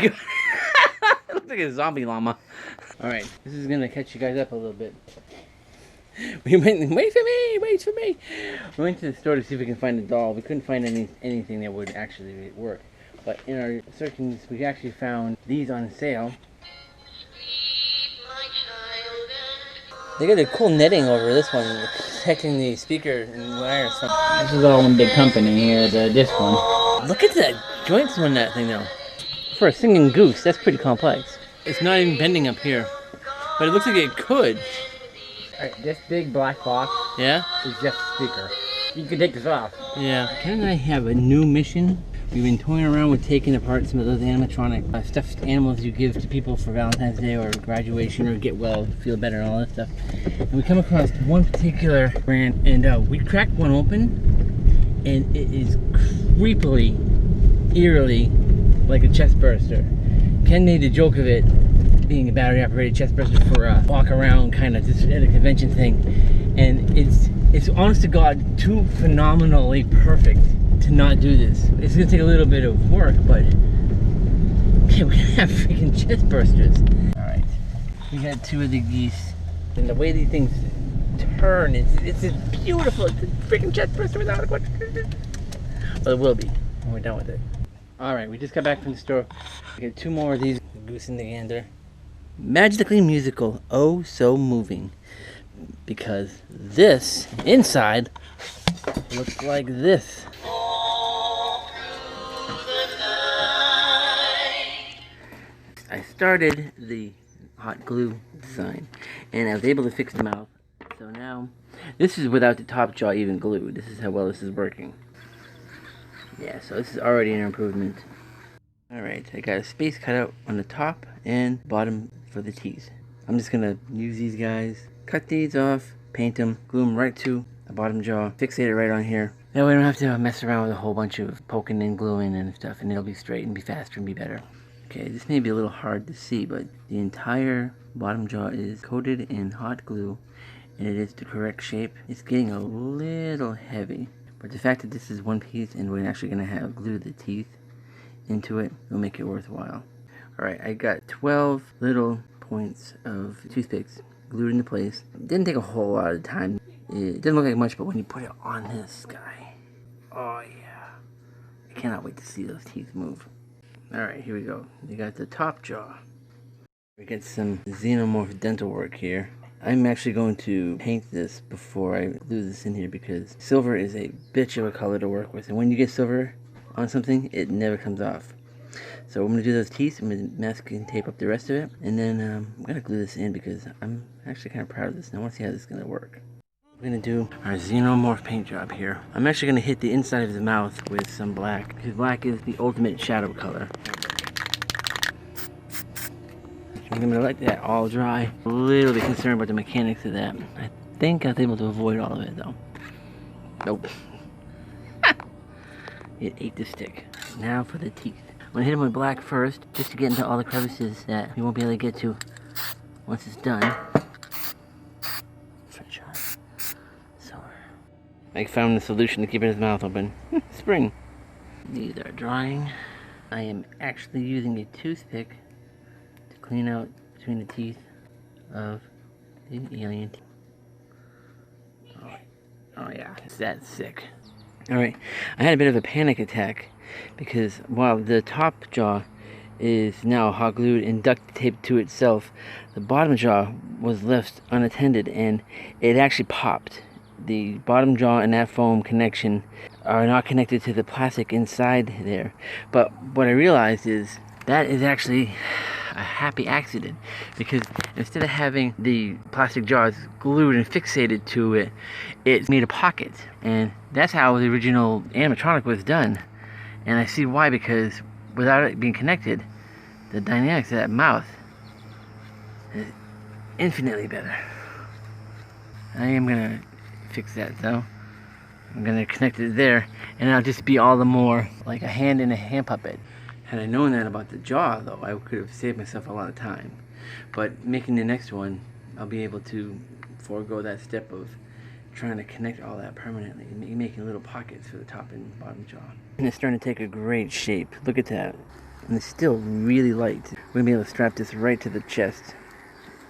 It looks like a zombie llama. Alright, this is gonna catch you guys up a little bit. Wait for me! Wait for me! We went to the store to see if we can find a doll. We couldn't find anything that would actually work. But in our searchings, we actually found these on sale. They got a cool netting over this one, protecting the speaker and wires. This is all one big company here, this one. Look at the joints on that thing though. For a singing goose, that's pretty complex. It's not even bending up here, but it looks like it could. Alright, this big black box Yeah? is just a speaker. You can take this off. Yeah. Ken and I have a new mission. We've been toying around with taking apart some of those animatronic stuffed animals you give to people for Valentine's Day or graduation or get well, feel better and all that stuff. And we come across one particular brand and we cracked one open and it is creepily, eerily like a Chestburster. Ken made a joke of it being a battery operated Chestburster for a walk around kind of just at a convention thing. And it's honest to God too phenomenally perfect to not do this. It's gonna take a little bit of work, but okay, we have freaking Chestbursters. Alright, we got two of the geese. And the way these things turn, it's beautiful. It's a freaking Chestburster without a question. Well, it will be when we're done with it. Alright, we just got back from the store. We got two more of these, Goose and the Gander. Magically musical, oh so moving. Because this, inside, looks like this. I started the hot glue design and I was able to fix the mouth. So now, this is without the top jaw even glued. This is how well this is working. Yeah, so this is already an improvement. Alright, I got a space cut out on the top and bottom for the teeth. I'm just gonna use these guys, cut these off, paint them, glue them right to the bottom jaw, fixate it right on here. That way I don't have to mess around with a whole bunch of poking and gluing and stuff, and it'll be straight and be faster and be better. Okay, this may be a little hard to see, but the entire bottom jaw is coated in hot glue, and it is the correct shape. It's getting a little heavy, but the fact that this is one piece and we're actually gonna have glue the teeth into it will make it worthwhile. Alright, I got 12 little points of toothpicks glued into place. It didn't take a whole lot of time. It didn't look like much, but when you put it on this guy, oh yeah, I cannot wait to see those teeth move. Alright, here we go. We got the top jaw. We got some xenomorph dental work here. I'm actually going to paint this before I glue this in here because silver is a bitch of a color to work with, and when you get silver on something, it never comes off. So I'm going to do those teeth. I'm going to masking tape up the rest of it, and then I'm going to glue this in because I'm actually kind of proud of this and I want to see how this is going to work. We're going to do our xenomorph paint job here. I'm actually going to hit the inside of the mouth with some black because black is the ultimate shadow color. I'm going to let that all dry. A little bit concerned about the mechanics of that. I think I was able to avoid all of it though. Nope. It ate the stick. Now for the teeth. I'm going to hit them with black first, just to get into all the crevices that we won't be able to get to once it's done. French eye. Silver. I found the solution to keeping his mouth open. Spring. These are drying. I am actually using a toothpick to clean out between the teeth of the alien. Oh yeah, it's that sick. Alright, I had a bit of a panic attack because while the top jaw is now hot glued and duct taped to itself, the bottom jaw was left unattended and it actually popped. The bottom jaw and that foam connection are not connected to the plastic inside there. But what I realized is that is actually a happy accident because instead of having the plastic jaws glued and fixated to it, it made a pocket, and that's how the original animatronic was done. And I see why, because without it being connected, the dynamics of that mouth is infinitely better. I am gonna fix that though. I'm gonna connect it there, and it'll just be all the more like a hand in a hand puppet. Had I known that about the jaw, though, I could have saved myself a lot of time. But making the next one, I'll be able to forego that step of trying to connect all that permanently and making little pockets for the top and bottom jaw. And it's starting to take a great shape. Look at that. And it's still really light. We're gonna be able to strap this right to the chest.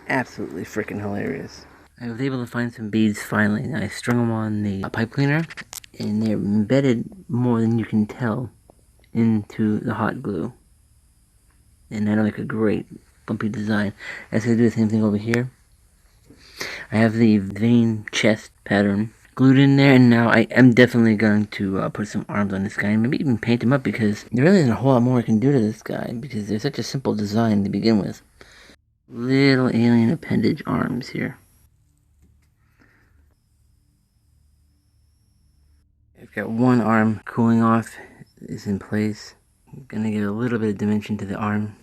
Absolutely freaking hilarious. I was able to find some beads finally. I strung them on the pipe cleaner, and they're embedded more than you can tell into the hot glue. And I like a great bumpy design. I was gonna do the same thing over here. I have the vein chest pattern glued in there, and now I am definitely going to put some arms on this guy, and maybe even paint him up, because there really isn't a whole lot more I can do to this guy, because they're such a simple design to begin with. Little alien appendage arms here. I've got one arm cooling off, is in place. I'm gonna give a little bit of dimension to the arm,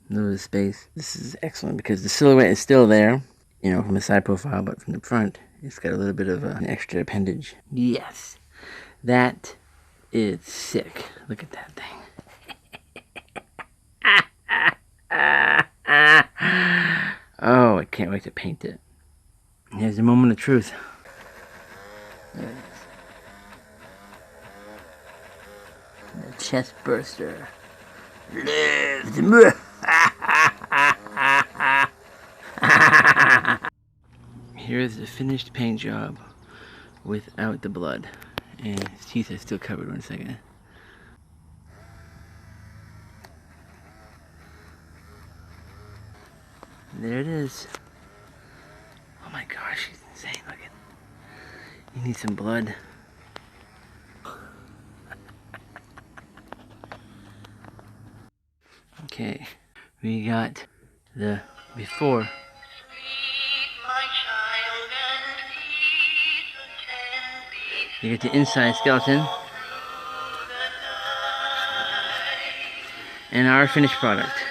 a little bit of space. This is excellent because the silhouette is still there, you know, from the side profile, but from the front, it's got a little bit of an extra appendage. Yes, that is sick. Look at that thing. Oh, I can't wait to paint it. Here's the moment of truth. There it is. The Chestburster lives. Here's the finished paint job without the blood. And his teeth are still covered. 1 second. There it is. Oh my gosh, he's insane looking. You need some blood. Okay, we got the before. You get the inside skeleton and our finished product.